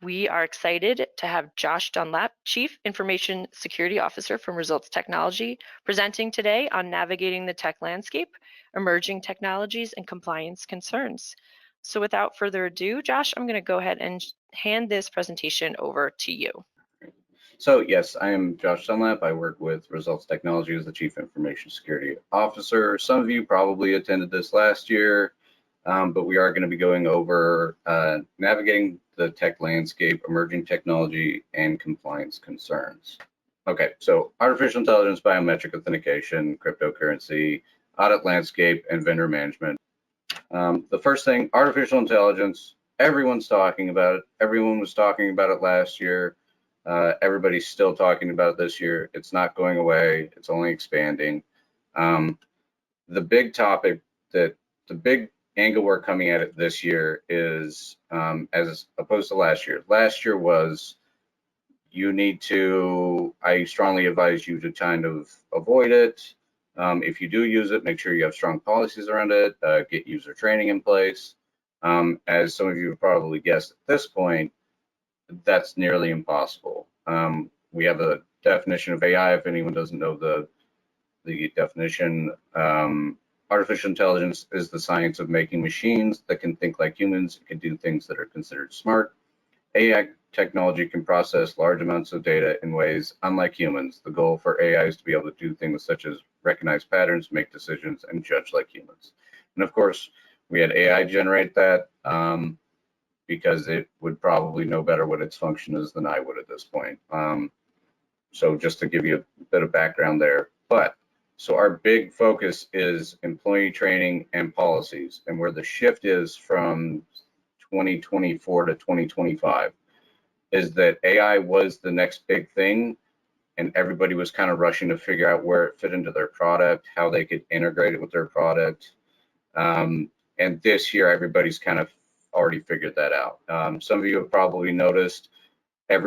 We are excited to have Josh Dunlap, Chief Information Security Officer from Results Technology, presenting today on navigating the tech landscape, emerging technologies, and compliance concerns. So without further ado, Josh, I'm going to go ahead and hand this presentation over to you. So yes, I am Josh Dunlap. I work with Results Technology as the Chief Information Security Officer. Some of you probably attended this last year, but we are going to be going over navigating the tech landscape, emerging technology, and compliance concerns. Okay, so artificial intelligence, biometric authentication, cryptocurrency, audit landscape, and vendor management. The first thing, artificial intelligence, everyone's talking about it. Everyone was talking about it last year. Everybody's still talking about it this year. It's not going away. It's only expanding. The big topic the big angle we're coming at it this year is, as opposed to last year. Last year was, I strongly advise you to kind of avoid it. If you do use it, make sure you have strong policies around it, get user training in place. As some of you have probably guessed at this point, that's nearly impossible. We have a definition of AI. If anyone doesn't know the definition, artificial intelligence is the science of making machines that can think like humans, can do things that are considered smart. AI technology can process large amounts of data in ways unlike humans. The goal for AI is to be able to do things such as recognize patterns, make decisions, and judge like humans. And of course, we had AI generate that. Because it would probably know better what its function is than I would at this point. So just to give you a bit of background there. So our big focus is employee training and policies, and where the shift is from 2024 to 2025 is that AI was the next big thing, and everybody was kind of rushing to figure out where it fit into their product, how they could integrate it with their product. And this year, everybody's kind of already figured that out. Some of you have probably noticed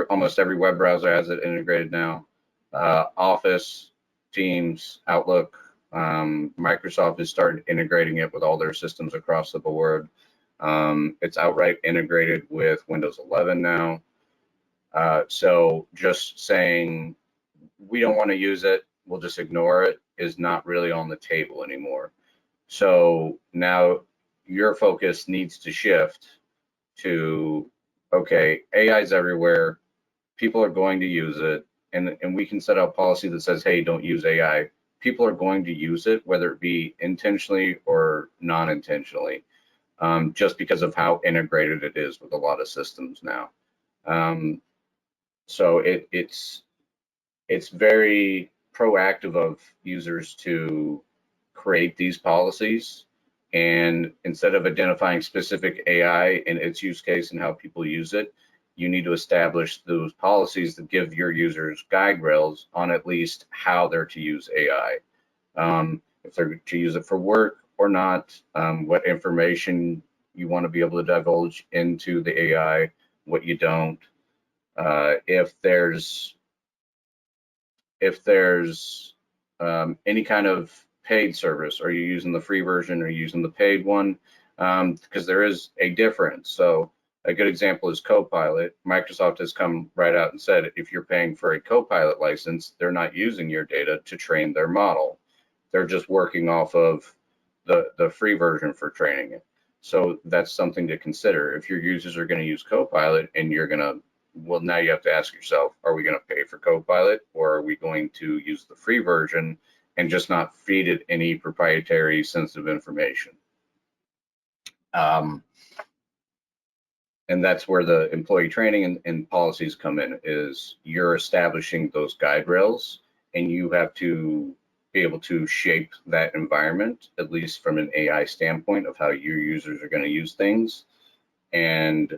almost every web browser has it integrated now. Office, Teams, Outlook, Microsoft has started integrating it with all their systems across the board. It's outright integrated with Windows 11 now. So just saying we don't want to use it, we'll just ignore it, is not really on the table anymore. So now your focus needs to shift to, okay, AI is everywhere, people are going to use it, and we can set out policy that says, hey, don't use AI. People are going to use it, whether it be intentionally or non-intentionally, just because of how integrated it is with a lot of systems now. So it's very proactive of users to create these policies. And instead of identifying specific AI and its use case and how people use it, you need to establish those policies that give your users guide rails on at least how they're to use AI. If they're to use it for work or not, what information you want to be able to divulge into the AI, what you don't. If there's any kind of paid service, are you using the free version or using the paid one? Because there is a difference. So a good example is Copilot. Microsoft has come right out and said, if you're paying for a Copilot license, they're not using your data to train their model. They're just working off of the free version for training it. So that's something to consider. If your users are going to use Copilot and you're going to, well, now you have to ask yourself, are we going to pay for Copilot, or are we going to use the free version and just not feed it any proprietary sensitive information? And that's where the employee training and policies come in, is you're establishing those guide rails, and you have to be able to shape that environment, at least from an AI standpoint, of how your users are going to use things and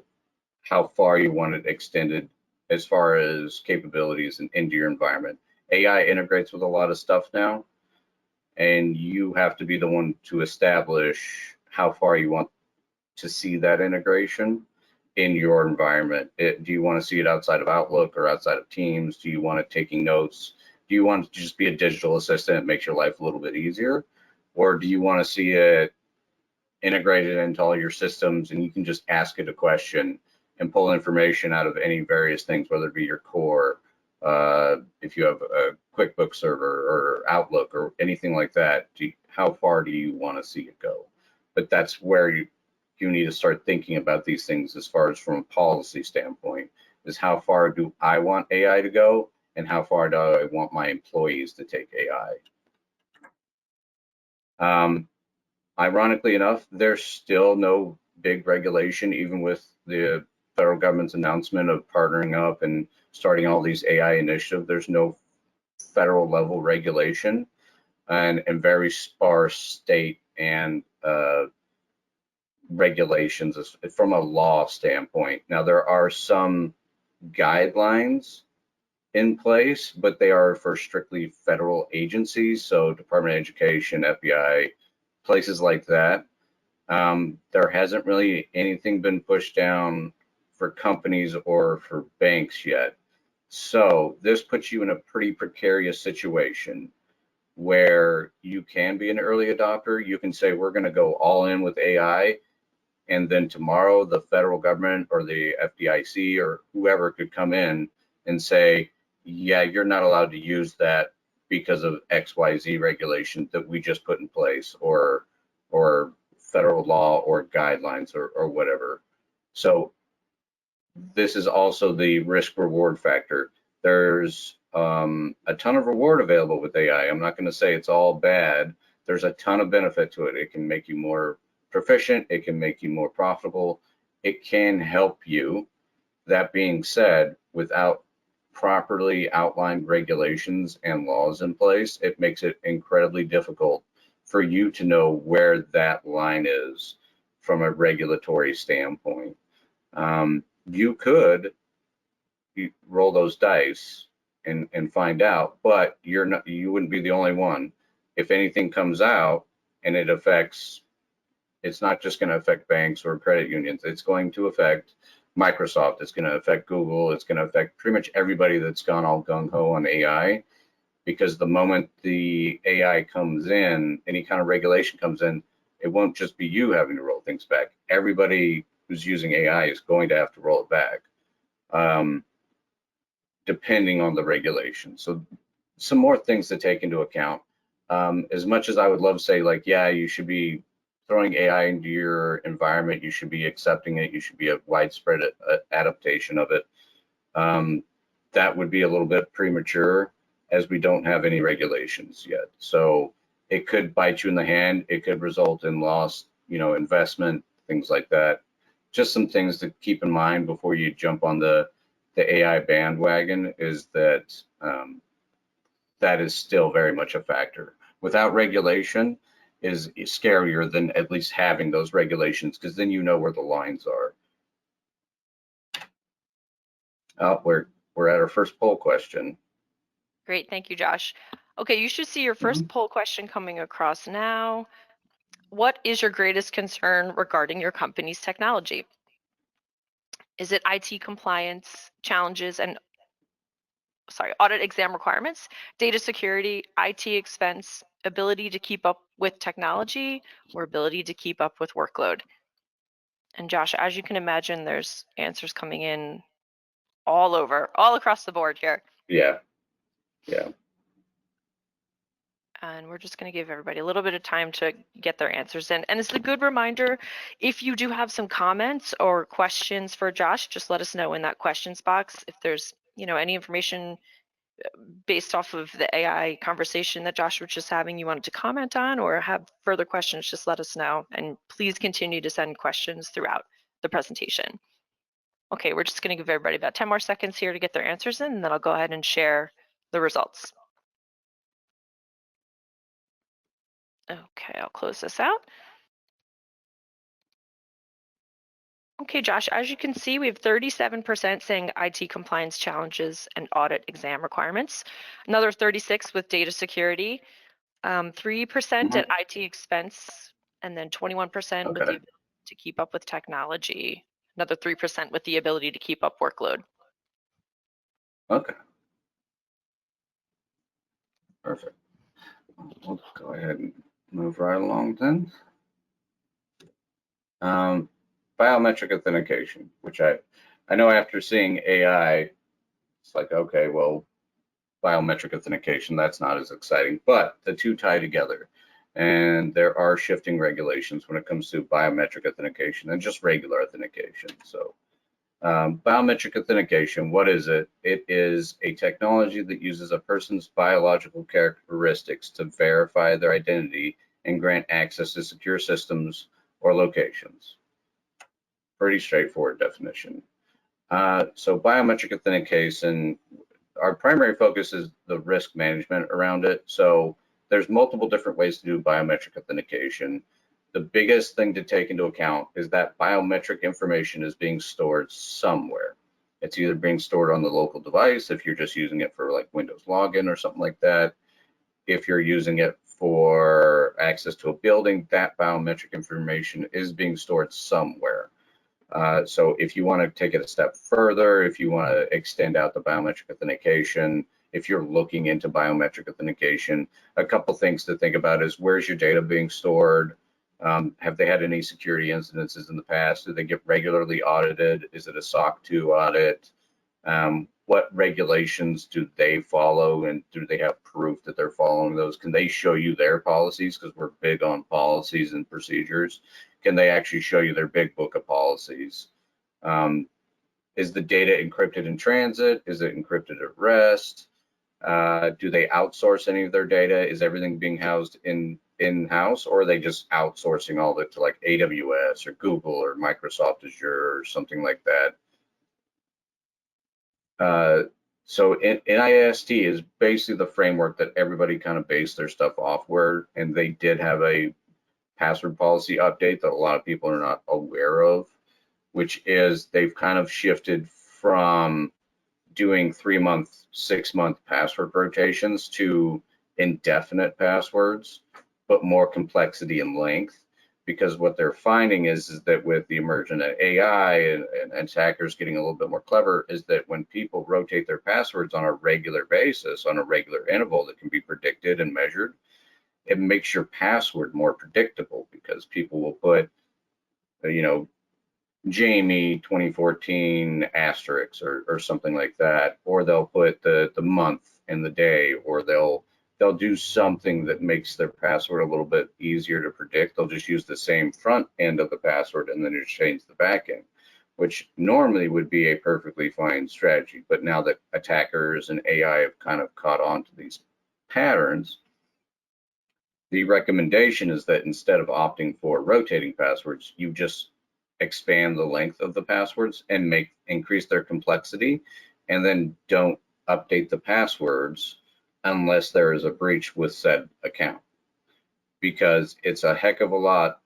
how far you want it extended as far as capabilities and into your environment. AI integrates with a lot of stuff now, and you have to be the one to establish how far you want to see that integration in your environment. Do you want to see it outside of Outlook or outside of Teams? Do you want it taking notes? Do you want it to just be a digital assistant that makes your life a little bit easier? Or do you want to see it integrated into all your systems and you can just ask it a question and pull information out of any various things, whether it be your core, if you have a QuickBooks server or Outlook or anything like that, how far do you want to see it go? But that's where you need to start thinking about these things as far as from a policy standpoint, is how far do I want AI to go and how far do I want my employees to take AI? Ironically enough, there's still no big regulation, even with the federal government's announcement of partnering up and starting all these AI initiatives. There's no federal level regulation and very sparse state and regulations from a law standpoint. Now, there are some guidelines in place, but they are for strictly federal agencies, so Department of Education, FBI, places like that. There hasn't really anything been pushed down for companies or for banks yet. So this puts you in a pretty precarious situation where you can be an early adopter. You can say, we're going to go all in with AI. And then tomorrow the federal government or the FDIC or whoever could come in and say, yeah, you're not allowed to use that because of XYZ regulation that we just put in place, or federal law or guidelines or whatever. So this is also the risk reward factor. There's a ton of reward available with AI. I'm not going to say it's all bad. There's a ton of benefit to it. It can make you more proficient. It can make you more profitable. It can help you. That being said, without properly outlined regulations and laws in place, it makes it incredibly difficult for you to know where that line is from a regulatory standpoint. You could roll those dice and find out, but you wouldn't be the only one. If anything comes out and it affects, it's not just going to affect banks or credit unions, it's going to affect Microsoft, it's going to affect Google, it's going to affect pretty much everybody that's gone all gung-ho on AI, because the moment the AI comes in, any kind of regulation comes in, it won't just be you having to roll things back. Everybody who's using AI is going to have to roll it back, depending on the regulation. So some more things to take into account. As much as I would love to say, like, yeah, you should be throwing AI into your environment, you should be accepting it, you should be a widespread adaptation of it, that would be a little bit premature, as we don't have any regulations yet. So it could bite you in the hand. It could result in lost, investment, things like that. Just some things to keep in mind before you jump on the AI bandwagon is that that is still very much a factor. Without regulation is scarier than at least having those regulations, because then you know where the lines are. We're at our first poll question. Great, thank you, Josh. Okay, you should see your first poll question coming across now. What is your greatest concern regarding your company's technology? Is it IT compliance challenges and audit exam requirements, data security, IT expense, ability to keep up with technology, or ability to keep up with workload? And Josh, as you can imagine, there's answers coming in all across the board here. Yeah. And we're just going to give everybody a little bit of time to get their answers in. And it's a good reminder, if you do have some comments or questions for Josh, just let us know in that questions box. If there's, any information based off of the AI conversation that Josh was just having you wanted to comment on or have further questions, just let us know. And please continue to send questions throughout the presentation. Okay, we're just going to give everybody about 10 more seconds here to get their answers in, and then I'll go ahead and share the results. Okay, I'll close this out. Okay, Josh, as you can see, we have 37% saying IT compliance challenges and audit exam requirements, another 36 with data security, 3% at IT expense, and then 21% with the ability to keep up with technology, another 3% with the ability to keep up workload. Okay. Perfect. We'll go ahead and move right along then. Biometric authentication, which I know after seeing AI, it's like, okay, well, biometric authentication, that's not as exciting, but the two tie together. And there are shifting regulations when it comes to biometric authentication and just regular authentication. So biometric authentication, what is it? It is a technology that uses a person's biological characteristics to verify their identity and grant access to secure systems or locations. Pretty straightforward definition. So biometric authentication, our primary focus is the risk management around it. So there's multiple different ways to do biometric authentication. The biggest thing to take into account is that biometric information is being stored somewhere. It's either being stored on the local device if you're just using it for like Windows login or something like that. If you're using it for access to a building, that biometric information is being stored somewhere. So if you want to take it a step further, if you want to extend out the biometric authentication, if you're looking into biometric authentication, a couple things to think about is where's your data being stored? Have they had any security incidences in the past? Do they get regularly audited? Is it a SOC 2 audit? What regulations do they follow, and do they have proof that they're following those? Can they show you their policies? Because we're big on policies and procedures. Can they actually show you their big book of policies? Is the data encrypted in transit? Is it encrypted at rest? Do they outsource any of their data? Is everything being housed in-house, or are they just outsourcing all of it to like AWS or Google or Microsoft Azure or something like that? So NIST is basically the framework that everybody kind of based their stuff off where, and they did have a password policy update that a lot of people are not aware of, which is they've kind of shifted from doing 3-month, 6-month password rotations to indefinite passwords, but more complexity and length. Because what they're finding is that with the emergence of AI and attackers getting a little bit more clever, is that when people rotate their passwords on a regular basis, on a regular interval that can be predicted and measured, it makes your password more predictable, because people will put, you know, Jamie 2014 asterisk or something like that, or they'll put the month and the day, or they'll do something that makes their password a little bit easier to predict. They'll just use the same front end of the password and then just change the back end, which normally would be a perfectly fine strategy. But now that attackers and AI have kind of caught on to these patterns, the recommendation is that instead of opting for rotating passwords, you just expand the length of the passwords and increase their complexity, and then don't update the passwords unless there is a breach with said account, because it's a heck of a lot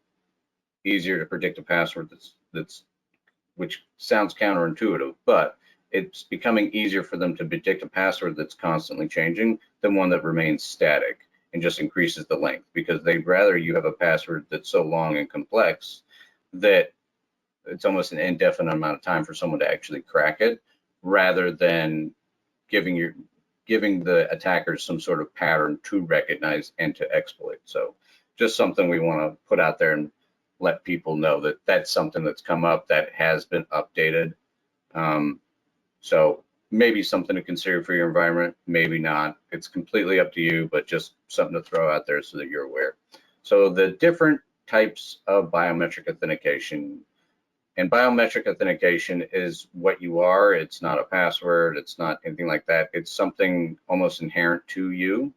easier to predict a password which sounds counterintuitive, but it's becoming easier for them to predict a password that's constantly changing than one that remains static and just increases the length, because they'd rather you have a password that's so long and complex that it's almost an indefinite amount of time for someone to actually crack it, rather than giving the attackers some sort of pattern to recognize and to exploit. So just something we want to put out there and let people know that that's something that's come up that has been updated. So maybe something to consider for your environment, maybe not. It's completely up to you, but just something to throw out there so that you're aware. So the different types of biometric authentication. And biometric authentication is what you are. It's not a password. It's not anything like that. It's something almost inherent to you.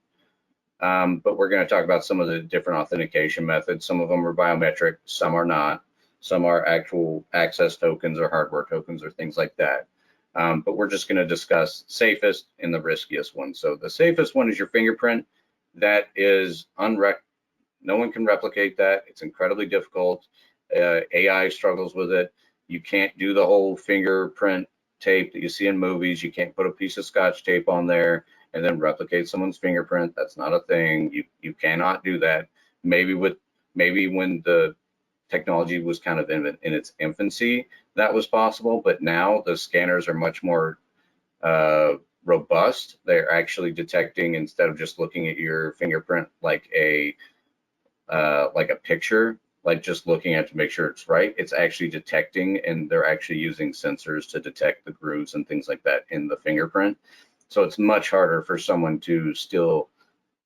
But we're going to talk about some of the different authentication methods. Some of them are biometric, some are not. Some are actual access tokens or hardware tokens or things like that. But we're just going to discuss safest and the riskiest one. So the safest one is your fingerprint. That is no one can replicate that. It's incredibly difficult. AI struggles with it. You can't do the whole fingerprint tape that you see in movies. You can't put a piece of Scotch tape on there and then replicate someone's fingerprint. That's not a thing. You cannot do that. Maybe when the technology was kind of in its infancy, that was possible, but now the scanners are much more robust. They're actually detecting, instead of just looking at your fingerprint like a picture, like just looking at to make sure it's right. It's actually detecting, and they're actually using sensors to detect the grooves and things like that in the fingerprint. So it's much harder for someone to steal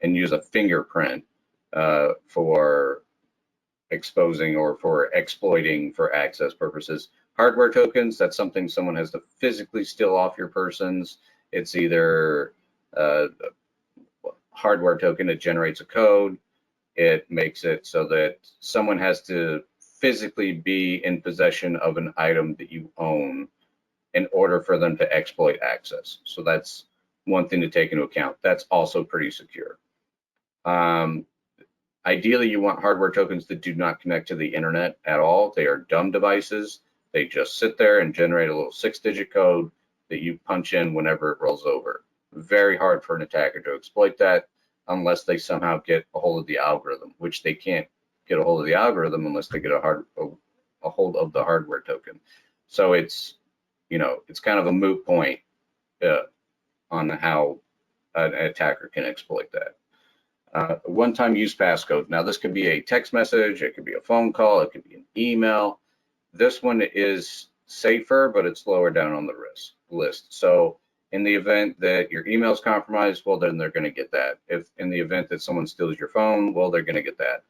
and use a fingerprint for exposing or for exploiting for access purposes. Hardware tokens, that's something someone has to physically steal off your persons. It's either a hardware token, it generates a code, it makes it so that someone has to physically be in possession of an item that you own in order for them to exploit access. So that's one thing to take into account. That's also pretty secure. Ideally, you want hardware tokens that do not connect to the internet at all. They are dumb devices. They just sit there and generate a little 6-digit code that you punch in whenever it rolls over. Very hard for an attacker to exploit that unless they somehow get a hold of the algorithm, which they can't get a hold of the algorithm unless they get a hold of the hardware token. So it's, it's kind of a moot point on how an attacker can exploit that. One-time use passcode. Now, this could be a text message, it could be a phone call, it could be an email. This one is safer, but it's lower down on the risk list. So in the event that your email is compromised, well, then they're going to get that. If in the event that someone steals your phone, well, they're going to get that.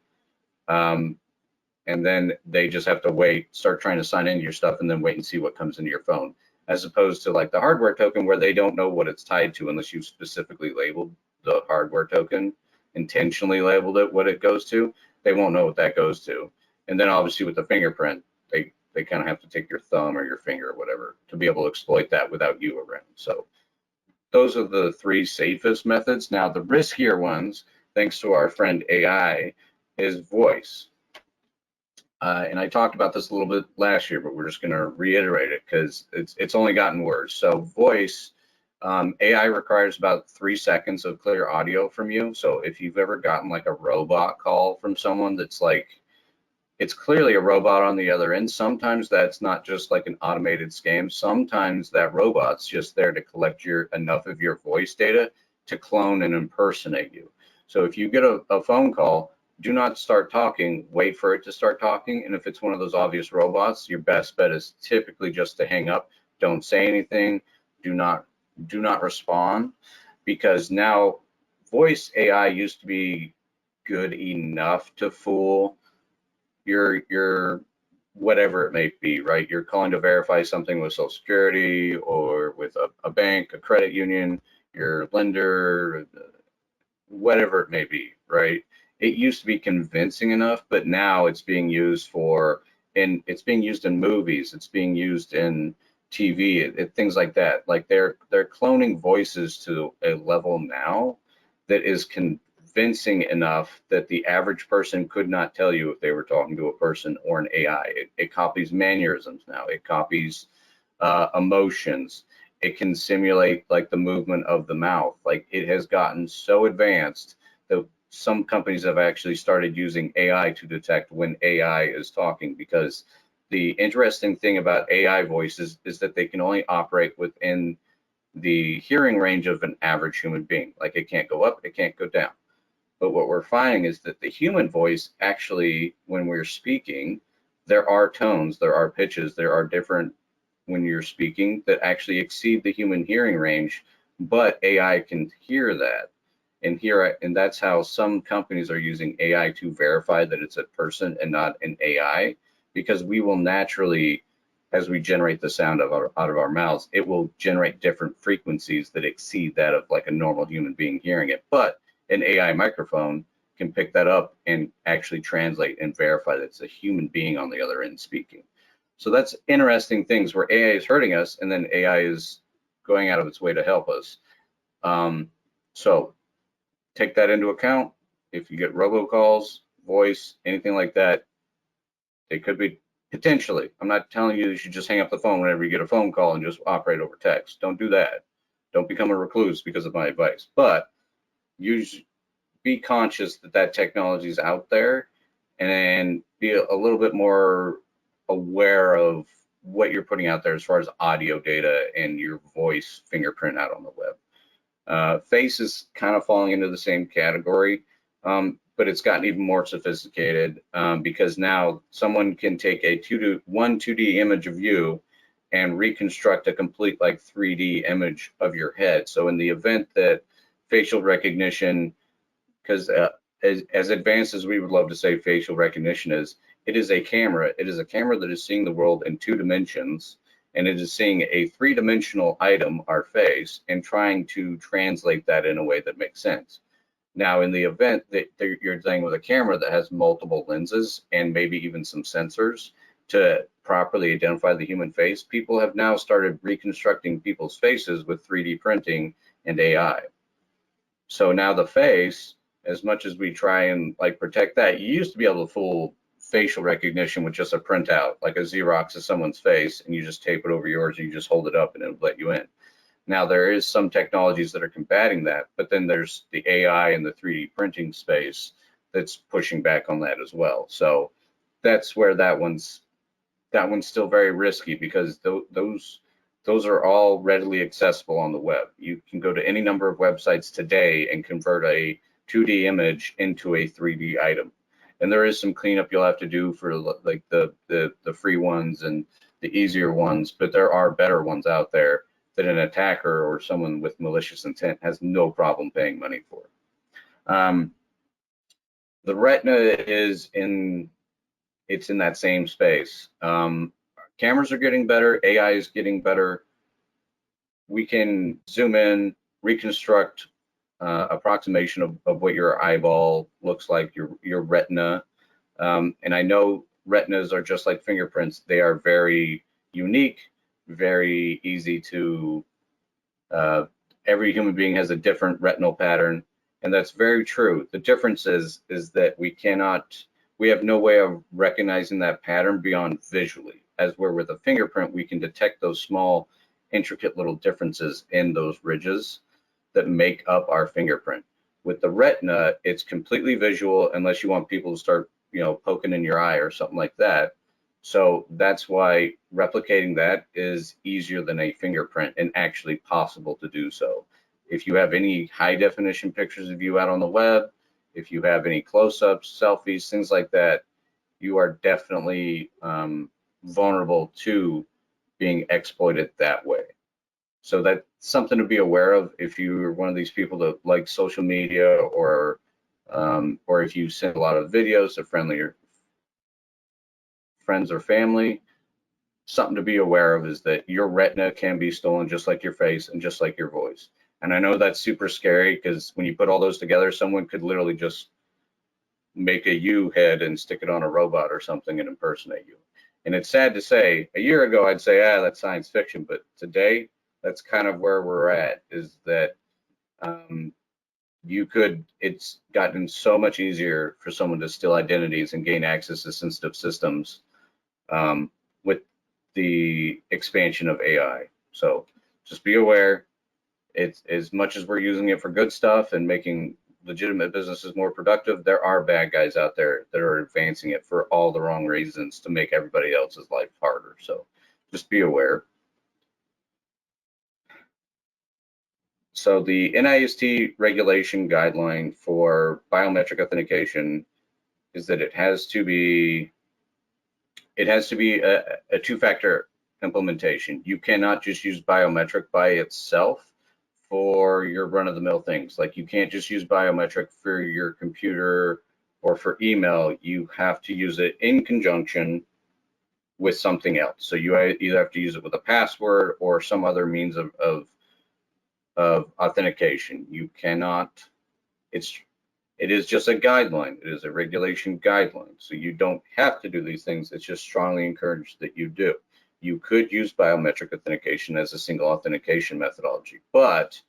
And then they just have to wait, start trying to sign into your stuff, and then wait and see what comes into your phone, as opposed to like the hardware token where they don't know what it's tied to unless you've specifically labeled the hardware token, intentionally labeled it what it goes to. They won't know what that goes to. And then obviously with the fingerprint, they kind of have to take your thumb or your finger or whatever to be able to exploit that without you around. So those are the 3 safest methods. Now the riskier ones, thanks to our friend AI, is voice. And I talked about this a little bit last year, but we're just going to reiterate it because it's only gotten worse. So voice, AI requires about 3 seconds of clear audio from you. So if you've ever gotten like a robot call from someone that's like, it's clearly a robot on the other end. Sometimes that's not just like an automated scam. Sometimes that robot's just there to collect enough of your voice data to clone and impersonate you. So if you get a phone call, do not start talking, wait for it to start talking. And if it's one of those obvious robots, your best bet is typically just to hang up. Don't say anything. Do not respond, because now voice AI used to be good enough to fool your whatever it may be, right? You're calling to verify something with Social Security or with a bank, a credit union, your lender, whatever it may be, right? It used to be convincing enough, but now it's being used it's being used in movies, it's being used in TV, things like that. Like they're cloning voices to a level now that is convincing enough that the average person could not tell you if they were talking to a person or an AI. It copies mannerisms now. It copies emotions. It can simulate like the movement of the mouth. Like it has gotten so advanced that some companies have actually started using AI to detect when AI is talking, because the interesting thing about AI voices is that they can only operate within the hearing range of an average human being. Like it can't go up, it can't go down. But what we're finding is that the human voice actually, when we're speaking, there are tones, there are pitches, there are different when you're speaking that actually exceed the human hearing range, but AI can hear that and that's how some companies are using AI to verify that it's a person and not an AI, because we will naturally, as we generate the sound out of our mouths, it will generate different frequencies that exceed that of like a normal human being hearing it. But an AI microphone can pick that up and actually translate and verify that it's a human being on the other end speaking. So that's interesting things where AI is hurting us and then AI is going out of its way to help us. So take that into account. If you get robocalls, voice, anything like that, they could be potentially. I'm not telling you should just hang up the phone whenever you get a phone call and just operate over text. Don't do that. Don't become a recluse because of my advice. But be conscious that technology is out there, and be a little bit more aware of what you're putting out there as far as audio data and your voice fingerprint out on the web. Face is kind of falling into the same category, but but it's gotten even more sophisticated because now someone can take a 2D image of you and reconstruct a complete like 3D image of your head. So in the event that facial recognition, because as advanced as we would love to say facial recognition is, it is a camera. It is a camera that is seeing the world in 2 dimensions, and it is seeing a 3-dimensional item, our face, and trying to translate that in a way that makes sense. Now, in the event that you're dealing with a camera that has multiple lenses and maybe even some sensors to properly identify the human face, people have now started reconstructing people's faces with 3D printing and AI. So now the face, as much as we try and like protect that, you used to be able to fool facial recognition with just a printout, like a Xerox of someone's face, and you just tape it over yours and you just hold it up and it'll let you in. Now there is some technologies that are combating that, but then there's the AI and the 3D printing space that's pushing back on that as well. So that's where that one's still very risky, because those are all readily accessible on the web. You can go to any number of websites today and convert a 2D image into a 3D item. And there is some cleanup you'll have to do for like the free ones and the easier ones, but there are better ones out there that an attacker or someone with malicious intent has no problem paying money for. The retina is in that same space. Cameras are getting better, AI is getting better. We can zoom in, reconstruct approximation of what your eyeball looks like, your retina. And I know retinas are just like fingerprints. They are very unique, very easy to, every human being has a different retinal pattern, and that's very true. The difference is that we have no way of recognizing that pattern beyond visually, as where with a fingerprint, we can detect those small, intricate little differences in those ridges that make up our fingerprint. With the retina, it's completely visual unless you want people to start, poking in your eye or something like that. So that's why replicating that is easier than a fingerprint and actually possible to do so. If you have any high definition pictures of you out on the web, if you have any close-ups, selfies, things like that, you are definitely vulnerable to being exploited that way. So that's something to be aware of if you're one of these people that like social media, or if you send a lot of videos to friends or family. Something to be aware of is that your retina can be stolen just like your face and just like your voice. And I know that's super scary, because when you put all those together, someone could literally just make a you head and stick it on a robot or something and impersonate you. And it's sad to say, a year ago I'd say, that's science fiction, but today that's kind of where we're at, is that it's gotten so much easier for someone to steal identities and gain access to sensitive systems with the expansion of AI. So just be aware. It's, as much as we're using it for good stuff and making legitimate businesses more productive, there are bad guys out there that are advancing it for all the wrong reasons to make everybody else's life harder. So just be aware. So the NIST regulation guideline for biometric authentication is that it has to be a two-factor implementation. You cannot just use biometric by itself for your run-of-the-mill things. Like, you can't just use biometric for your computer or for email. You have to use it in conjunction with something else. So you either have to use it with a password or some other means of authentication. You cannot, it is just a guideline. It is a regulation guideline. So you don't have to do these things. It's just strongly encouraged that you do. You could use biometric authentication as a single authentication methodology, but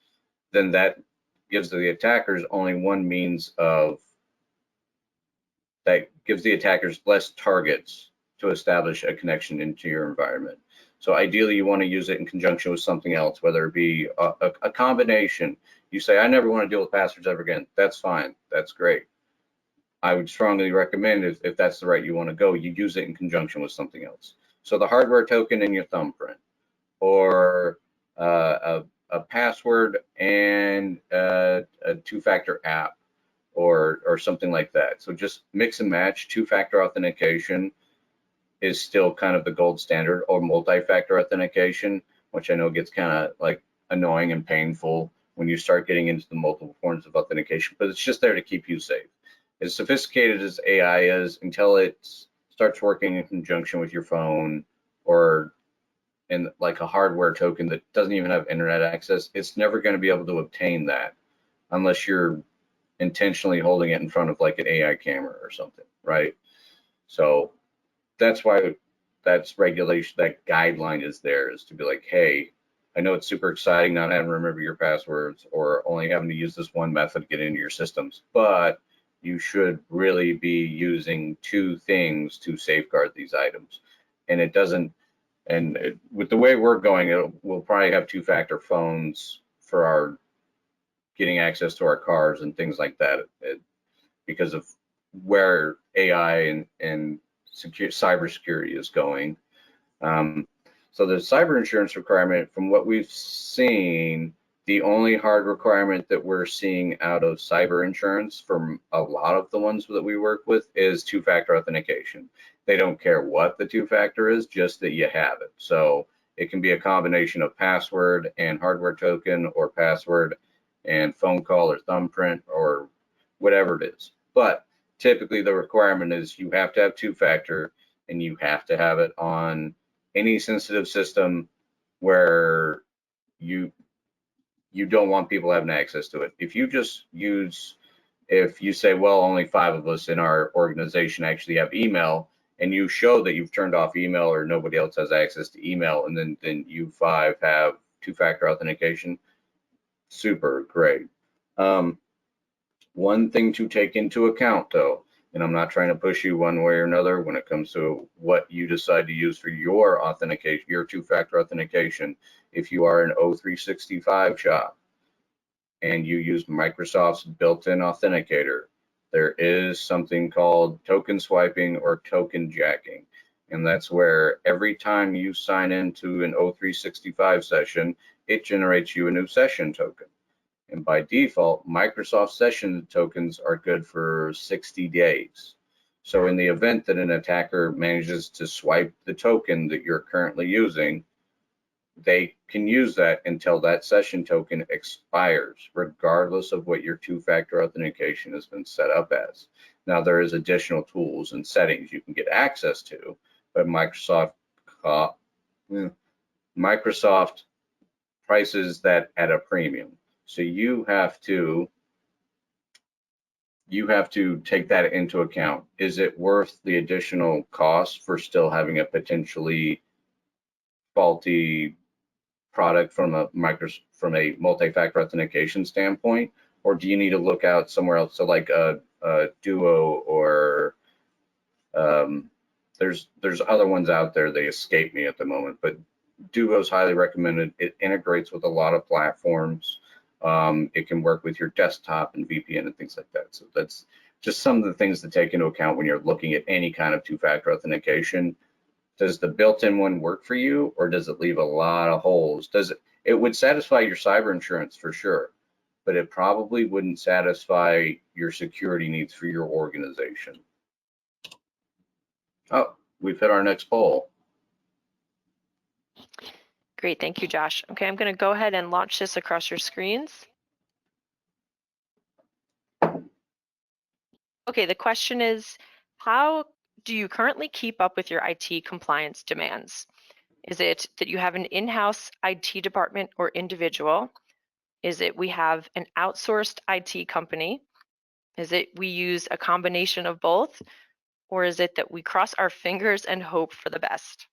then that gives the attackers only one means of, that gives the attackers less targets to establish a connection into your environment. So ideally, you want to use it in conjunction with something else, whether it be a combination. You say, I never want to deal with passwords ever again. That's fine. That's great. I would strongly recommend, if that's the route you want to go, you use it in conjunction with something else. So the hardware token in your thumbprint, or a password and a two-factor app, or something like that. So just mix and match. Two-factor authentication is still kind of the gold standard, or multi-factor authentication, which I know gets kind of like annoying and painful when you start getting into the multiple forms of authentication, but it's just there to keep you safe. As sophisticated as AI is, until it starts working in conjunction with your phone or in like a hardware token that doesn't even have internet access, it's never going to be able to obtain that unless you're intentionally holding it in front of like an AI camera or something, right? So that's why that's regulation, that guideline is there, is to be like, hey, I know it's super exciting not having to remember your passwords or only having to use this one method to get into your systems, but you should really be using two things to safeguard these items. And it doesn't, and with the way we're going, we'll probably have two-factor phones for our getting access to our cars and things like that, because of where AI and cybersecurity is going. So the cyber insurance requirement, from what we've seen, the only hard requirement that we're seeing out of cyber insurance from a lot of the ones that we work with is two-factor authentication. They don't care what the two-factor is, just that you have it. So it can be a combination of password and hardware token, or password and phone call or thumbprint, or whatever it is. But typically the requirement is you have to have two-factor, and you have to have it on any sensitive system where you don't want people having access to it. If you just use, if you say, well, only 5 of us in our organization actually have email, and you show that you've turned off email or nobody else has access to email, and then you 5 have two-factor authentication, super great. One thing to take into account though, and I'm not trying to push you one way or another when it comes to what you decide to use for your authentication, your two-factor authentication. If you are an O365 shop and you use Microsoft's built-in authenticator, there is something called token swiping or token jacking. And that's where every time you sign into an O365 session, it generates you a new session token. And by default, Microsoft session tokens are good for 60 days. So in the event that an attacker manages to swipe the token that you're currently using, they can use that until that session token expires, regardless of what your two-factor authentication has been set up as. Now, there is additional tools and settings you can get access to, but Microsoft prices that at a premium. So you have to take that into account. Is it worth the additional cost for still having a potentially faulty product from a multi-factor authentication standpoint, or do you need to look out somewhere else? So like a Duo, or there's other ones out there, they escape me at the moment, but Duo is highly recommended. It integrates with a lot of platforms. It can work with your desktop and VPN and things like that. So that's just some of the things to take into account when you're looking at any kind of two-factor authentication. Does the built-in one work for you, or does it leave a lot of holes? It would satisfy your cyber insurance for sure, but it probably wouldn't satisfy your security needs for your organization. Oh, we've hit our next poll. Great, thank you, Josh. Okay, I'm going to go ahead and launch this across your screens. Okay, the question is, how do you currently keep up with your IT compliance demands? Is it that you have an in-house IT department or individual? Is it we have an outsourced IT company? Is it we use a combination of both? Or is it that we cross our fingers and hope for the best?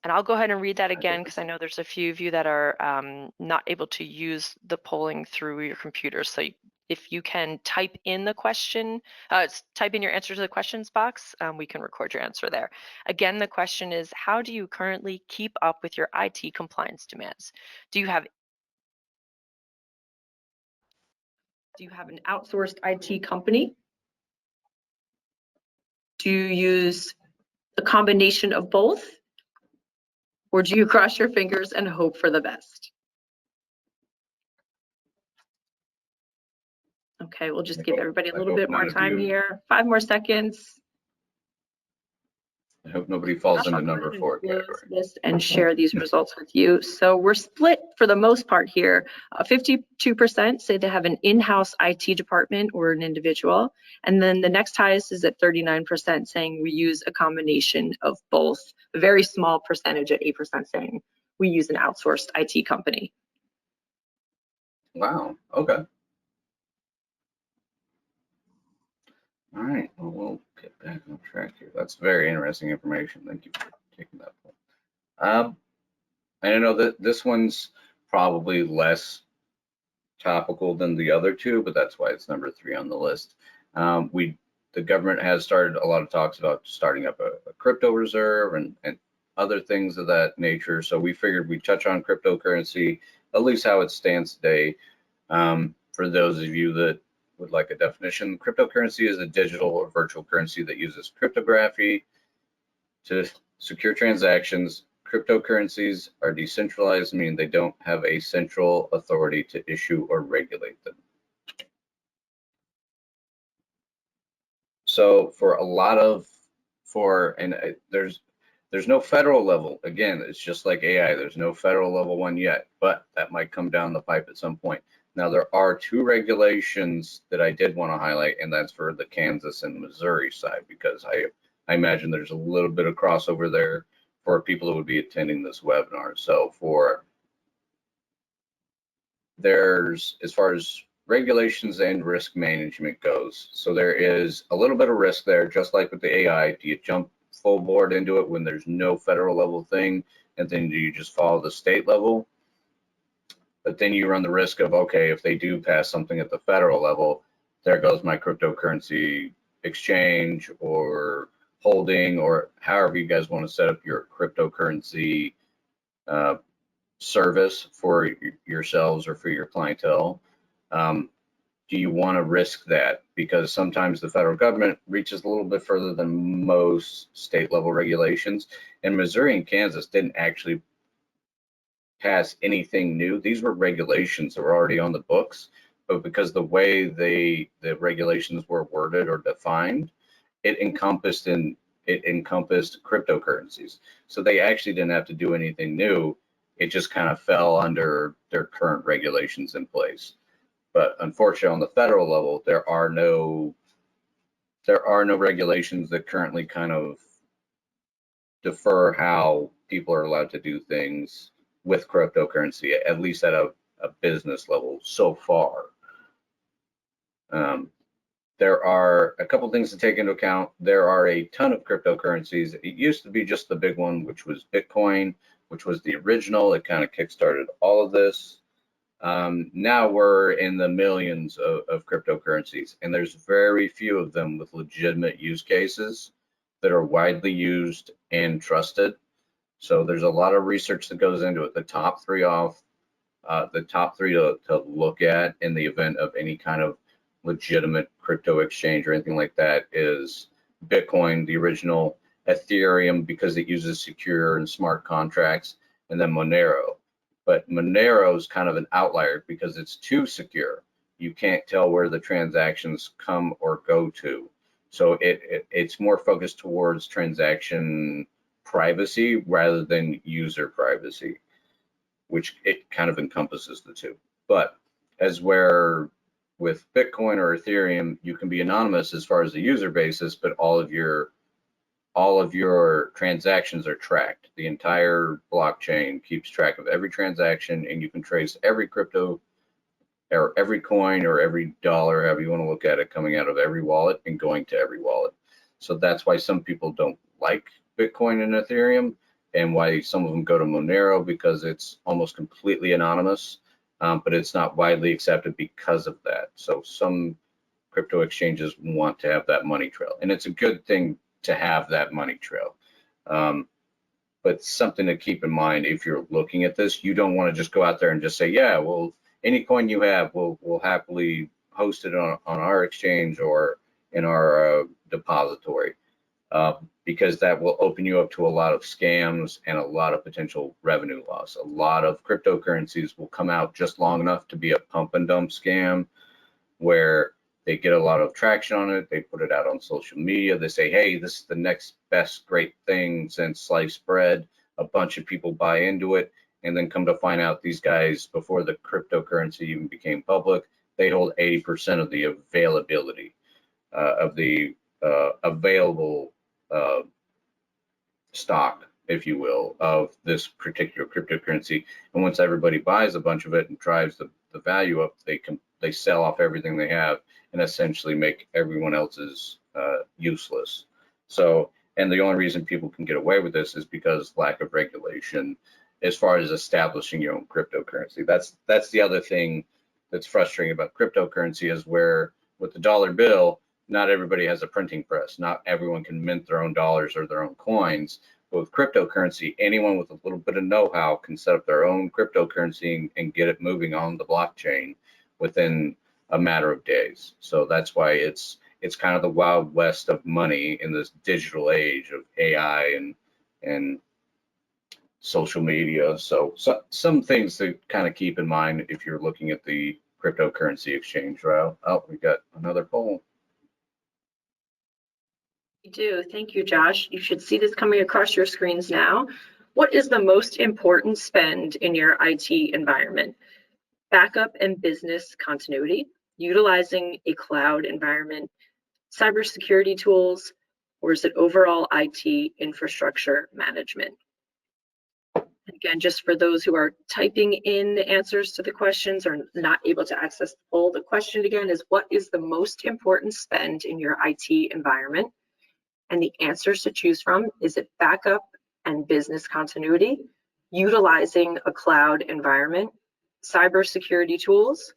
And I'll go ahead and read that again, because I know there's a few of you that are not able to use the polling through your computer. So if you can type in the question, type in your answer to the questions box, we can record your answer there. Again, the question is, how do you currently keep up with your IT compliance demands? Do you have an outsourced IT company? Do you use a combination of both? Or do you cross your fingers and hope for the best? Okay, we'll just give everybody a I little hope bit more none of time you, here. 5 more seconds. I hope nobody falls Josh, I'll into go number ahead and 4 close category. this and share these results with you. So we're split for the most part here. 52% say they have an in-house IT department or an individual. And then the next highest is at 39% saying we use a combination of both. A very small percentage at 8% saying we use an outsourced IT company. Wow, okay. All right, well, we'll get back on track here. That's very interesting information. Thank you for taking that point. And I know that this one's probably less topical than the other two, but that's why it's number 3 on the list. The government has started a lot of talks about starting up a crypto reserve and other things of that nature. So we figured we'd touch on cryptocurrency, at least how it stands today. For those of you that would like a definition, cryptocurrency is a digital or virtual currency that uses cryptography to secure transactions. Cryptocurrencies are decentralized, meaning they don't have a central authority to issue or regulate them. So for a lot of, there's no federal level. Again, it's just like AI. There's no federal level one yet, but that might come down the pipe at some point. Now, there are 2 regulations that I did want to highlight, and that's for the Kansas and Missouri side, because I imagine there's a little bit of crossover there for people who would be attending this webinar. So as far as regulations and risk management goes, so there is a little bit of risk there, just like with the AI. Do you jump full board into it when there's no federal level thing, and then do you just follow the state level? But then you run the risk of, okay, if they do pass something at the federal level, there goes my cryptocurrency exchange or holding, or however you guys want to set up your cryptocurrency service for yourselves or for your clientele. Do you want to risk that? Because sometimes the federal government reaches a little bit further than most state level regulations, and Missouri and Kansas didn't actually pass anything new. These were regulations that were already on the books, but because the way the regulations were worded or defined, it encompassed cryptocurrencies. So they actually didn't have to do anything new. It just kind of fell under their current regulations in place. But unfortunately, on the federal level, there are no regulations that currently kind of defer how people are allowed to do things with cryptocurrency, at least at a business level so far. There are a couple things to take into account. There are a ton of cryptocurrencies. It used to be just the big one, which was Bitcoin, which was the original. It kind of kickstarted all of this. Now we're in the millions of cryptocurrencies, and there's very few of them with legitimate use cases that are widely used and trusted. So there's a lot of research that goes into it. The top three to look at in the event of any kind of legitimate crypto exchange or anything like that is Bitcoin, the original, Ethereum, because it uses secure and smart contracts, and then Monero. But Monero is kind of an outlier because it's too secure. You can't tell where the transactions come or go to. So it's more focused towards transaction privacy rather than user privacy, which it kind of encompasses the two. But as where with Bitcoin or Ethereum, you can be anonymous as far as the user basis, but all of your transactions are tracked. The entire blockchain keeps track of every transaction, and you can trace every crypto or every coin or every dollar, however you want to look at it, coming out of every wallet and going to every wallet. So that's why some people don't like Bitcoin and Ethereum, and why some of them go to Monero, because it's almost completely anonymous, but it's not widely accepted because of that. So some crypto exchanges want to have that money trail, and it's a good thing to have that money trail. But something to keep in mind if you're looking at this, you don't want to just go out there and just say, yeah, well, any coin you have, we'll happily host it on our exchange or in our depository, because that will open you up to a lot of scams and a lot of potential revenue loss. A lot of cryptocurrencies will come out just long enough to be a pump and dump scam where they get a lot of traction on it. They put it out on social media. They say, hey, this is the next best great thing since sliced bread. A bunch of people buy into it. And then come to find out these guys, before the cryptocurrency even became public, they hold 80% of the availability of the available stock, if you will, of this particular cryptocurrency. And once everybody buys a bunch of it and drives the value up, they sell off everything they have and essentially make everyone else's useless. So, and the only reason people can get away with this is because lack of regulation as far as establishing your own cryptocurrency. That's the other thing that's frustrating about cryptocurrency, is where with the dollar bill, not everybody has a printing press. Not everyone can mint their own dollars or their own coins. But with cryptocurrency, anyone with a little bit of know-how can set up their own cryptocurrency and get it moving on the blockchain within a matter of days. So that's why it's kind of the wild west of money in this digital age of AI and social media. So some things to kind of keep in mind if you're looking at the cryptocurrency exchange route. Oh, we got another poll. We do. Thank you, Josh. You should see this coming across your screens now. What is the most important spend in your IT environment? Backup and business continuity, utilizing a cloud environment, cybersecurity tools, or is it overall IT infrastructure management? Again, just for those who are typing in the answers to the questions or not able to access all, the question again is, what is the most important spend in your IT environment? And the answers to choose from, is it backup and business continuity, utilizing a cloud environment, cybersecurity tools,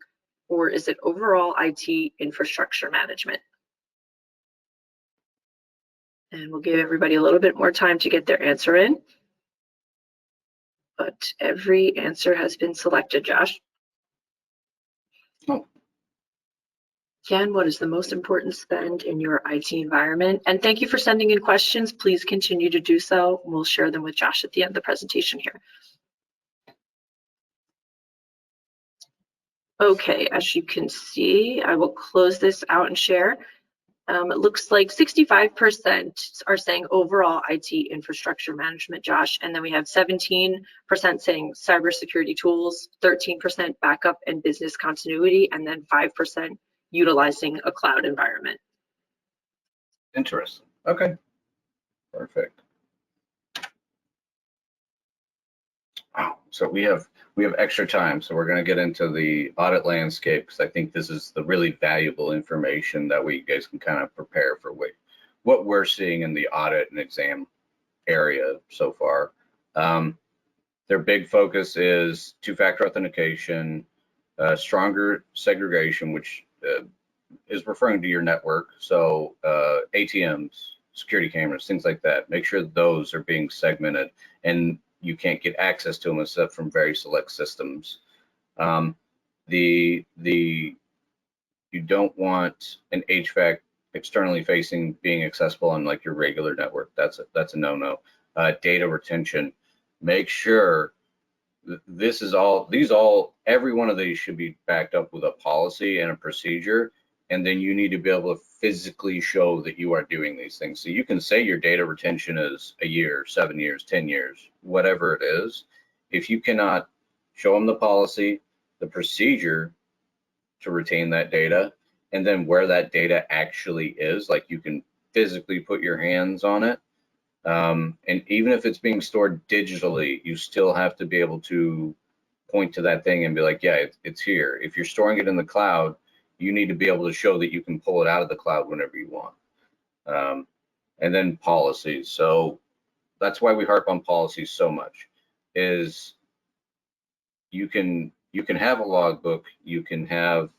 or is it overall IT infrastructure management? And we'll give everybody a little bit more time to get their answer in. But every answer has been selected, Josh. Oh. Again, what is the most important spend in your IT environment? And thank you for sending in questions. Please continue to do so. We'll share them with Josh at the end of the presentation here. Okay, as you can see, I will close this out and share. It looks like 65% are saying overall IT infrastructure management, Josh, and then we have 17% saying cybersecurity tools, 13% backup and business continuity, and then 5% utilizing a cloud environment. Interesting. Okay. Perfect. Wow. So we have extra time, so we're going to get into the audit landscape, because I think this is the really valuable information that you guys can kind of prepare for what we're seeing in the audit and exam area so far. Their big focus is two-factor authentication, stronger segregation, which is referring to your network. So ATMs, security cameras, things like that. Make sure those are being segmented and you can't get access to them except from very select systems. You don't want an HVAC externally facing being accessible on like your regular network. That's a no-no. Data retention. Make sure every one of these should be backed up with a policy and a procedure, and then you need to be able to physically show that you are doing these things. So you can say your data retention is a year, 7 years, 10 years, whatever it is. If you cannot show them the policy, the procedure to retain that data, and then where that data actually is, like you can physically put your hands on it. And even if it's being stored digitally, you still have to be able to point to that thing and be like, yeah, it's here. If you're storing it in the cloud, you need to be able to show that you can pull it out of the cloud whenever you want. And then policies. So that's why we harp on policies so much, is you can have a logbook, you can have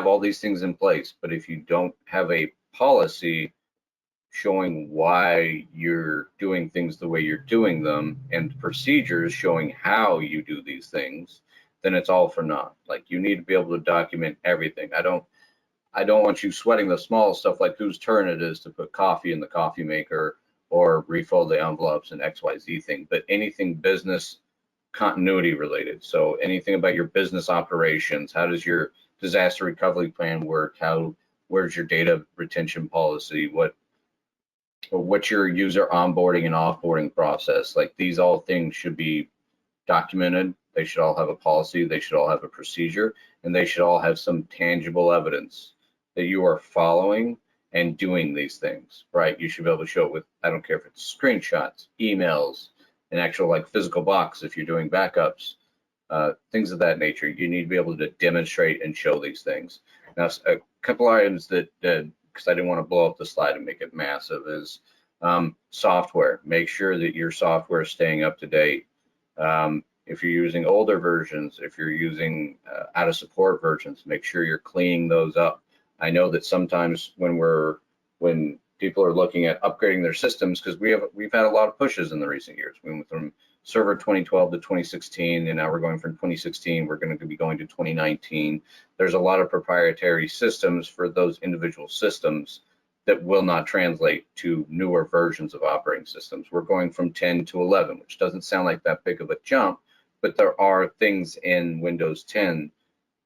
all these things in place, but if you don't have a policy showing why you're doing things the way you're doing them and procedures showing how you do these things, then it's all for naught. Like, you need to be able to document everything. I don't want you sweating the small stuff like whose turn it is to put coffee in the coffee maker or refill the envelopes and XYZ thing, but anything business continuity related. So anything about your business operations, how does your disaster recovery plan work? Where's your data retention policy? What's your user onboarding and offboarding process? Like, these all things should be documented. They should all have a policy. They should all have a procedure, and they should all have some tangible evidence that you are following and doing these things, right? You should be able to show it with, I don't care if it's screenshots, emails, an actual like physical box if you're doing backups, things of that nature. You need to be able to demonstrate and show these things. Now, a couple items that, because I didn't want to blow up the slide and make it massive, is software. Make sure that your software is staying up to date. If you're using older versions, if you're using out of support versions, make sure you're cleaning those up. I know that sometimes when people are looking at upgrading their systems, because we've had a lot of pushes in the recent years. We went from server 2012 to 2016, and now we're going from 2016, we're going to be going to 2019. There's a lot of proprietary systems for those individual systems that will not translate to newer versions of operating systems. We're going from 10 to 11, which doesn't sound like that big of a jump, but there are things in Windows 10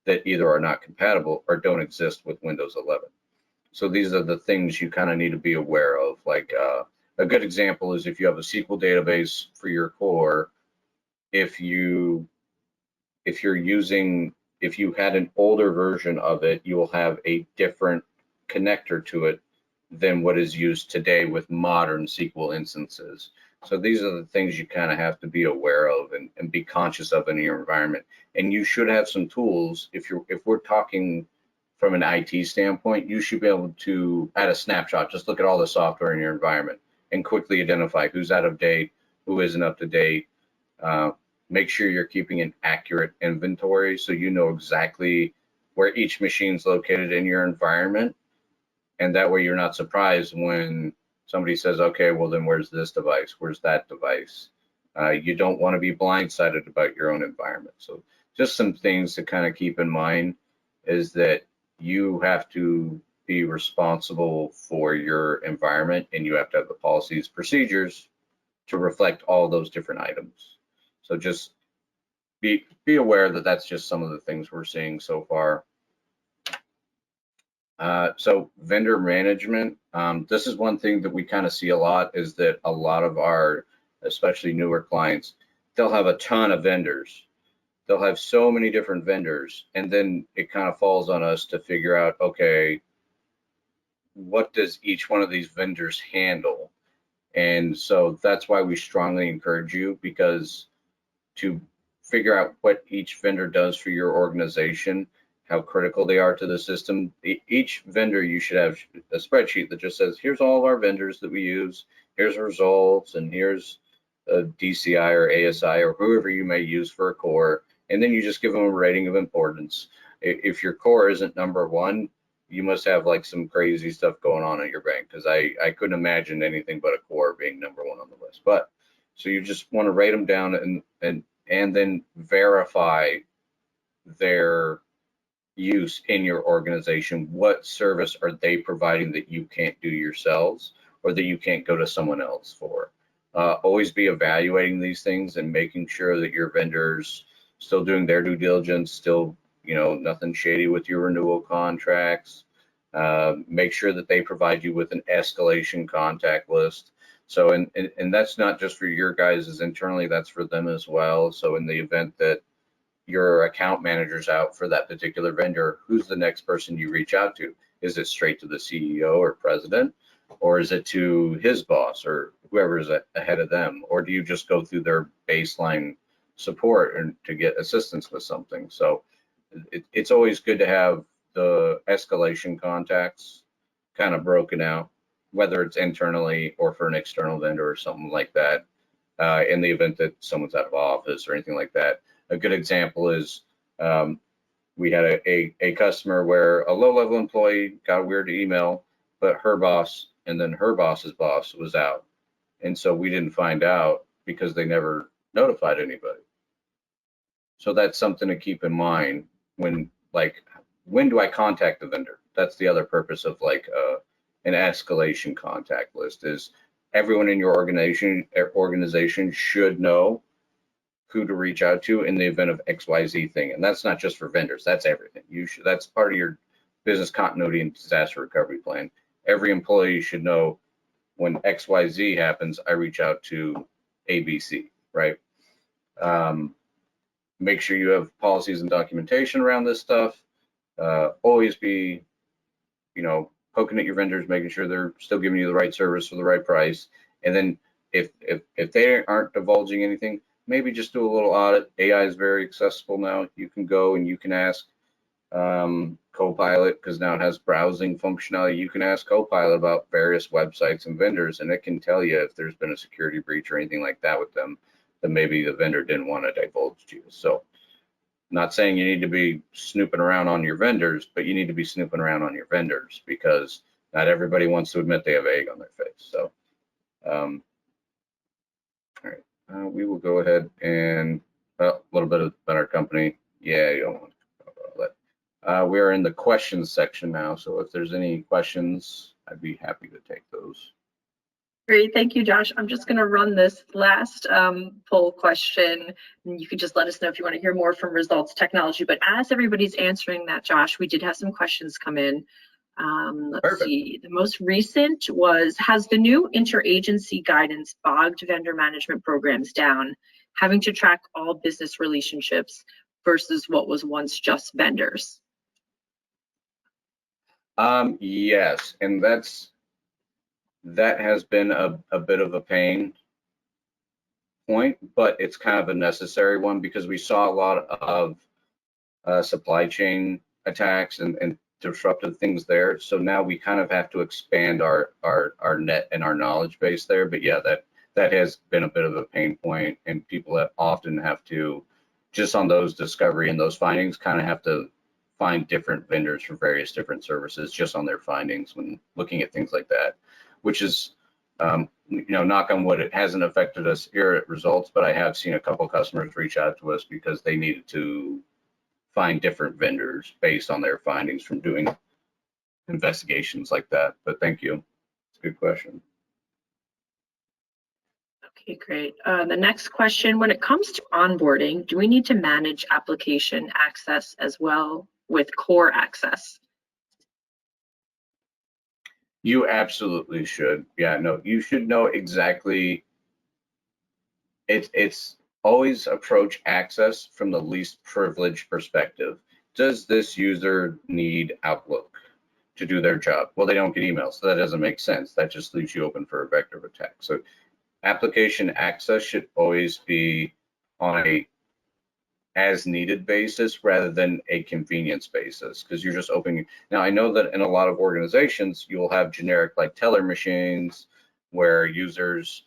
that either are not compatible or don't exist with Windows 11. So these are the things you kind of need to be aware of. Like a good example is if you have a SQL database for your core, if you had an older version of it, you will have a different connector to it than what is used today with modern SQL instances. So these are the things you kind of have to be aware of and be conscious of in your environment. And you should have some tools. If we're talking from an IT standpoint, you should be able to, at a snapshot, just look at all the software in your environment and quickly identify who's out of date, who isn't up to date. Make sure you're keeping an accurate inventory so you know exactly where each machine's located in your environment. And that way you're not surprised when somebody says, okay, well then where's this device? Where's that device? You don't want to be blindsided about your own environment. So just some things to kind of keep in mind is that you have to be responsible for your environment, and you have to have the policies, procedures to reflect all those different items. So just be aware that that's just some of the things we're seeing so far. So vendor management, this is one thing that we kind of see a lot, is that a lot of our, especially newer clients, they'll have a ton of vendors. They'll have so many different vendors, and then it kind of falls on us to figure out, okay, what does each one of these vendors handle? And so that's why we strongly encourage you, because to figure out what each vendor does for your organization, how critical they are to the system. Each vendor, you should have a spreadsheet that just says, here's all of our vendors that we use, here's results, and here's a DCI or ASI or whoever you may use for a core. And then you just give them a rating of importance. If your core isn't number one, you must have like some crazy stuff going on at your bank, because I couldn't imagine anything but a core being number one on the list. But so you just want to write them down and then verify their use in your organization. What service are they providing that you can't do yourselves, or that you can't go to someone else for? Always be evaluating these things and making sure that your vendors still doing their due diligence, still, nothing shady with your renewal contracts. Make sure that they provide you with an escalation contact list. So, and that's not just for your guys internally, that's for them as well. So in the event that your account manager's out for that particular vendor, who's the next person you reach out to? Is it straight to the CEO or president, or is it to his boss or whoever's ahead of them? Or do you just go through their baseline support and to get assistance with something? So it's always good to have the escalation contacts kind of broken out, whether it's internally or for an external vendor or something like that, in the event that someone's out of office or anything like that. A good example is we had a customer where a low-level employee got a weird email, but her boss and then her boss's boss was out. And so we didn't find out because they never notified anybody. So that's something to keep in mind when do I contact the vendor? That's the other purpose of an escalation contact list, is everyone in your organization should know who to reach out to in the event of XYZ thing. And that's not just for vendors, that's everything. That's part of your business continuity and disaster recovery plan. Every employee should know when XYZ happens, I reach out to ABC, right? Make sure you have policies and documentation around this stuff. Always be, poking at your vendors, making sure they're still giving you the right service for the right price. And then if they aren't divulging anything, maybe just do a little audit. AI is very accessible now. You can go and you can ask Copilot, because now it has browsing functionality. You can ask Copilot about various websites and vendors, and it can tell you if there's been a security breach or anything like that with them, that maybe the vendor didn't want to divulge to you. So not saying you need to be snooping around on your vendors, but you need to be snooping around on your vendors, because not everybody wants to admit they have egg on their face. So, all right, we will go ahead and a little bit about our company. Yeah, you don't want to talk about all that. We're in the questions section now, so if there's any questions, I'd be happy to take those. Great, thank you, Josh. I'm just going to run this last poll question, and you could just let us know if you want to hear more from Results Technology. But as everybody's answering that, Josh, we did have some questions come in. Let's see. The most recent was, has the new interagency guidance bogged vendor management programs down, having to track all business relationships versus what was once just vendors? Yes, and that has been a bit of a pain point, but it's kind of a necessary one, because we saw a lot of supply chain attacks and disruptive things there. So now we kind of have to expand our net and our knowledge base there. But yeah, that has been a bit of a pain point, and people that often have to, just on those discovery and those findings, kind of have to find different vendors for various different services just on their findings when looking at things like that, which is, knock on wood, it hasn't affected us here at Results, but I have seen a couple customers reach out to us because they needed to find different vendors based on their findings from doing investigations like that. But thank you. It's a good question. Okay, great. The next question, when it comes to onboarding, do we need to manage application access as well with core access? You absolutely should. Yeah, no, you should know exactly. It's always approach access from the least privileged perspective. Does this user need Outlook to do their job? Well, they don't get emails, so that doesn't make sense. That just leaves you open for a vector of attack. So application access should always be on a as needed basis rather than a convenience basis, because you're just opening. Now, I know that in a lot of organizations, you'll have generic like teller machines where users,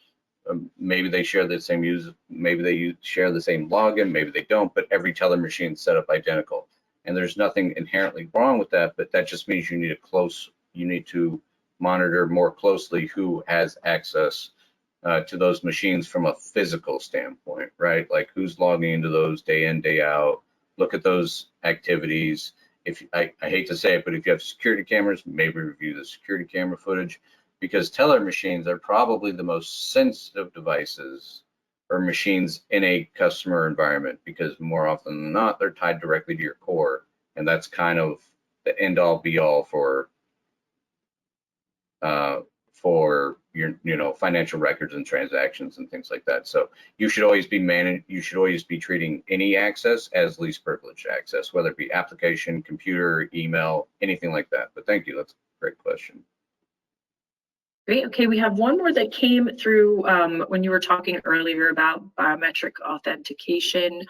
maybe they share the same user, maybe they share the same login, maybe they don't, but every teller machine is set up identical. And there's nothing inherently wrong with that, but that just means you need to monitor more closely who has access to those machines from a physical standpoint, right? Like who's logging into those day in, day out, look at those activities. If I hate to say it, but if you have security cameras, maybe review the security camera footage, because teller machines are probably the most sensitive devices or machines in a customer environment, because more often than not, they're tied directly to your core. And that's kind of the end all be all for your financial records and transactions and things like that. So you should always be treating any access as least privileged access, whether it be application, computer, email, anything like that. But thank you, that's a great question. Great. Okay, we have one more that came through when you were talking earlier about biometric authentication.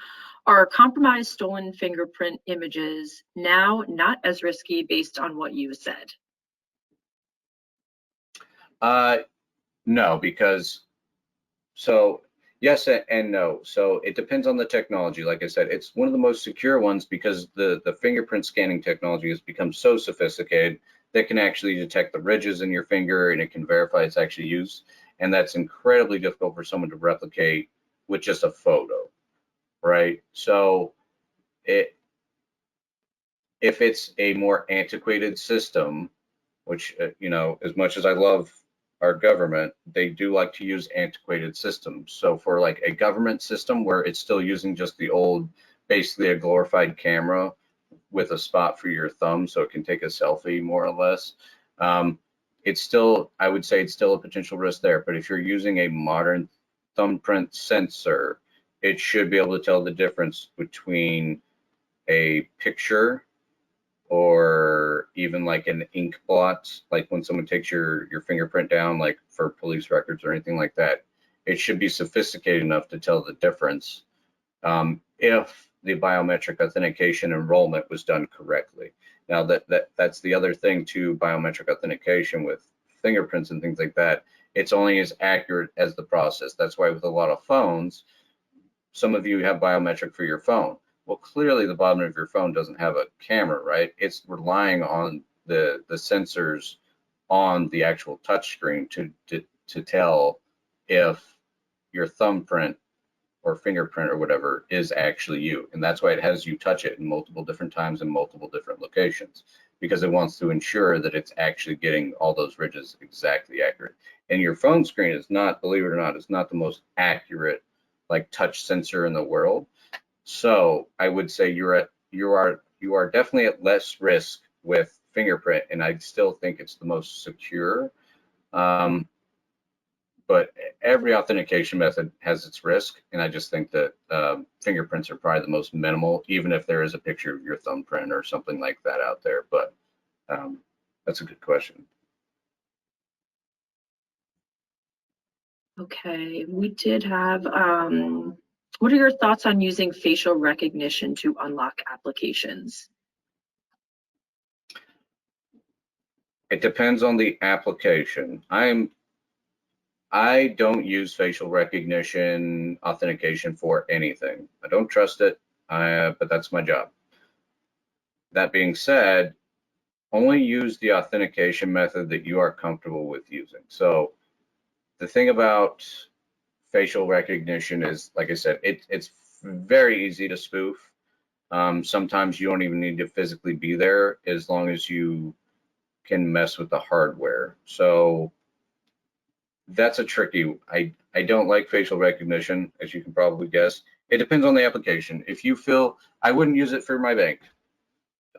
Are compromised stolen fingerprint images now not as risky based on what you said? No, because so yes and no. So it depends on the technology. Like I said, it's one of the most secure ones because the fingerprint scanning technology has become so sophisticated that can actually detect the ridges in your finger, and it can verify it's actually used. And that's incredibly difficult for someone to replicate with just a photo, right? So if it's a more antiquated system, which as much as I love our government, they do like to use antiquated systems. So for like a government system where it's still using just the old, basically a glorified camera with a spot for your thumb so it can take a selfie more or less, it's still, I would say it's still a potential risk there. But if you're using a modern thumbprint sensor, it should be able to tell the difference between a picture or even like an ink blot, like when someone takes your fingerprint down, like for police records or anything like that. It should be sophisticated enough to tell the difference if the biometric authentication enrollment was done correctly. Now that's the other thing to biometric authentication with fingerprints and things like that. It's only as accurate as the process. That's why with a lot of phones, some of you have biometric for your phone. Well, clearly the bottom of your phone doesn't have a camera, right? It's relying on the sensors on the actual touch screen to tell if your thumbprint or fingerprint or whatever is actually you. And that's why it has you touch it in multiple different times in multiple different locations, because it wants to ensure that it's actually getting all those ridges exactly accurate. And your phone screen is not, believe it or not, is not the most accurate like touch sensor in the world. So I would say you are definitely at less risk with fingerprint, and I still think it's the most secure. But every authentication method has its risk, and I just think that fingerprints are probably the most minimal, even if there is a picture of your thumbprint or something like that out there. But that's a good question. Okay, we did have, what are your thoughts on using facial recognition to unlock applications? It depends on the application. I don't use facial recognition authentication for anything. I don't trust it, but that's my job. That being said, only use the authentication method that you are comfortable with using. So the thing about facial recognition is, like I said, it's very easy to spoof. Sometimes you don't even need to physically be there as long as you can mess with the hardware. So that's a tricky. I don't like facial recognition, as you can probably guess. It depends on the application. If you feel, I wouldn't use it for my bank.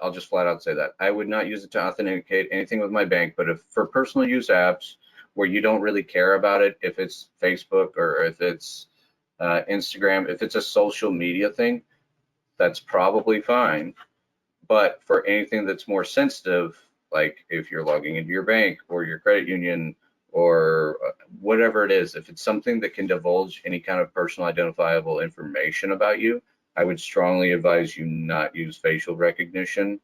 I'll just flat out say that. I would not use it to authenticate anything with my bank, but if for personal use apps where you don't really care about it, if it's Facebook or if it's Instagram, if it's a social media thing, that's probably fine. But for anything that's more sensitive, like if you're logging into your bank or your credit union or whatever it is, if it's something that can divulge any kind of personal identifiable information about you, I would strongly advise you not use facial recognition.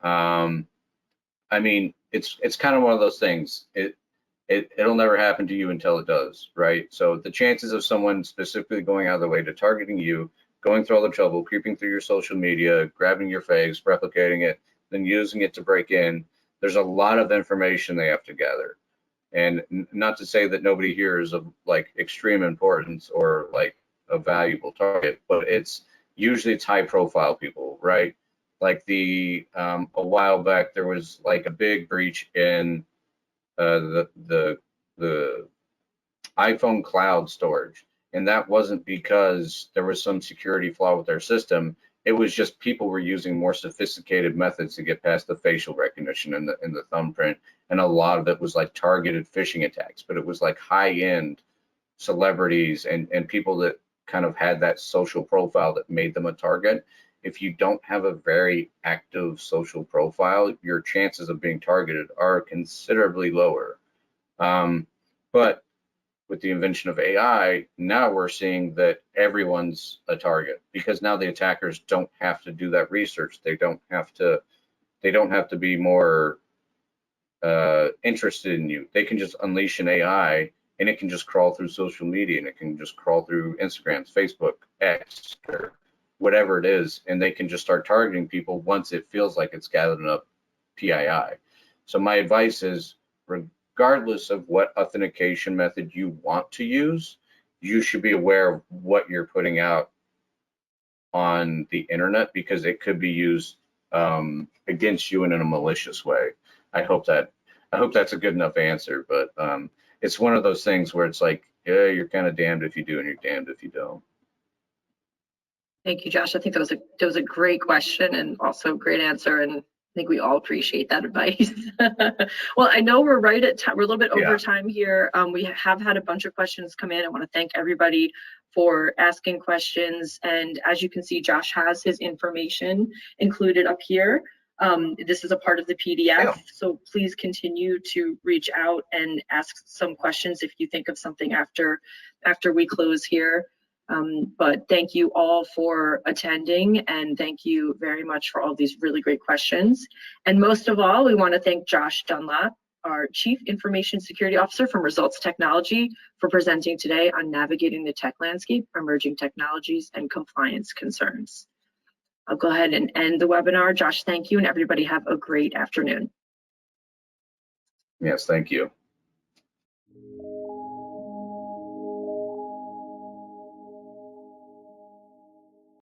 I mean, it's kind of one of those things. It'll never happen to you until it does, right? So the chances of someone specifically going out of the way to targeting you, going through all the trouble, creeping through your social media, grabbing your face, replicating it, then using it to break in, there's a lot of information they have to gather. And not to say that nobody here is of like extreme importance or like a valuable target, but it's high profile people, right? Like a while back there was like a big breach in the iPhone cloud storage, and that wasn't because there was some security flaw with their system. It was just people were using more sophisticated methods to get past the facial recognition and the thumbprint, and a lot of it was like targeted phishing attacks. But it was like high-end celebrities and people that kind of had that social profile that made them a target. If you don't have a very active social profile, your chances of being targeted are considerably lower. But with the invention of AI, now we're seeing that everyone's a target because now the attackers don't have to do that research. They don't have to be more interested in you. They can just unleash an AI and it can just crawl through social media and it can just crawl through Instagram, Facebook, X, or whatever it is, and they can just start targeting people once it feels like it's gathered enough PII. So my advice is, regardless of what authentication method you want to use, you should be aware of what you're putting out on the internet because it could be used against you in a malicious way. I hope that I hope that's a good enough answer, but it's one of those things where it's like, yeah, you're kind of damned if you do and you're damned if you don't. Thank you, Josh. I think that was a great question and also a great answer. And I think we all appreciate that advice. Well, I know we're right at time. We're a little bit over time here. We have had a bunch of questions come in. I want to thank everybody for asking questions. And as you can see, Josh has his information included up here. This is a part of the PDF, so please continue to reach out and ask some questions if you think of something after we close here. But thank you all for attending, and thank you very much for all these really great questions. And most of all, we want to thank Josh Dunlap, our Chief Information Security Officer from Results Technology, for presenting today on navigating the tech landscape, emerging technologies, and compliance concerns. I'll go ahead and end the webinar. Josh, thank you, and everybody have a great afternoon. Yes, thank you.